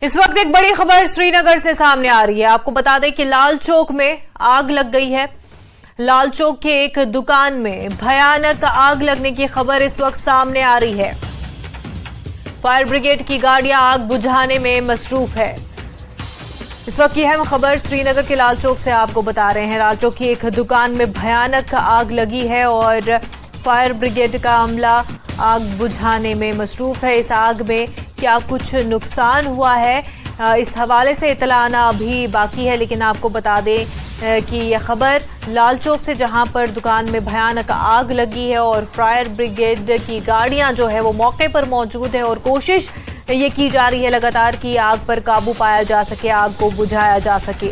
इस वक्त एक बड़ी खबर श्रीनगर से सामने आ रही है। आपको बता दें कि लाल चौक में आग लग गई है। लाल चौक के एक दुकान में भयानक आग लगने की खबर इस वक्त सामने आ रही है। फायर ब्रिगेड की गाड़ियां आग बुझाने में मसरूफ है। इस वक्त की अहम खबर श्रीनगर के लाल चौक से आपको बता रहे हैं। लाल चौक की एक दुकान में भयानक आग लगी है और फायर ब्रिगेड का अमला आग बुझाने में मसरूफ है। इस आग में क्या कुछ नुकसान हुआ है, इस हवाले से इत्तला आना अभी बाकी है, लेकिन आपको बता दें कि यह खबर लाल चौक से, जहां पर दुकान में भयानक आग लगी है और फायर ब्रिगेड की गाड़ियां जो है वो मौके पर मौजूद है और कोशिश ये की जा रही है लगातार कि आग पर काबू पाया जा सके, आग को बुझाया जा सके।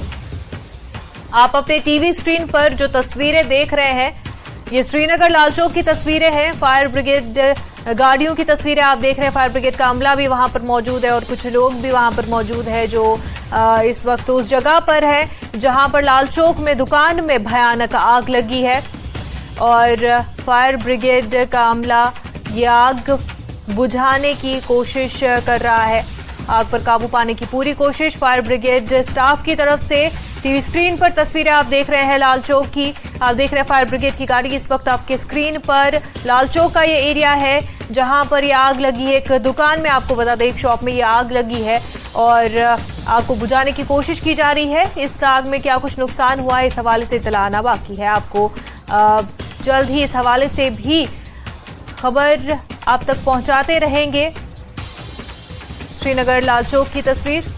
आप अपने टीवी स्क्रीन पर जो तस्वीरें देख रहे हैं, ये श्रीनगर लाल चौक की तस्वीरें हैं। फायर ब्रिगेड गाड़ियों की तस्वीरें आप देख रहे हैं। फायर ब्रिगेड का अमला भी वहां पर मौजूद है और कुछ लोग भी वहां पर मौजूद है जो इस वक्त उस जगह पर है जहां पर लाल चौक में दुकान में भयानक आग लगी है और फायर ब्रिगेड का अमला ये आग बुझाने की कोशिश कर रहा है। आग पर काबू पाने की पूरी कोशिश फायर ब्रिगेड स्टाफ की तरफ से। टीवी स्क्रीन पर तस्वीरें आप देख रहे हैं लाल चौक की। आप देख रहे हैं फायर ब्रिगेड की गाड़ी इस वक्त आपके स्क्रीन पर। लाल चौक का ये एरिया है जहां पर ये आग लगी है। एक दुकान में, आपको बता दें, एक शॉप में ये आग लगी है और आग को बुझाने की कोशिश की जा रही है। इस आग में क्या कुछ नुकसान हुआ है, इस हवाले से इत्तला आना बाकी है। आपको जल्द ही इस हवाले से भी खबर आप तक पहुंचाते रहेंगे। श्रीनगर लाल चौक की तस्वीर।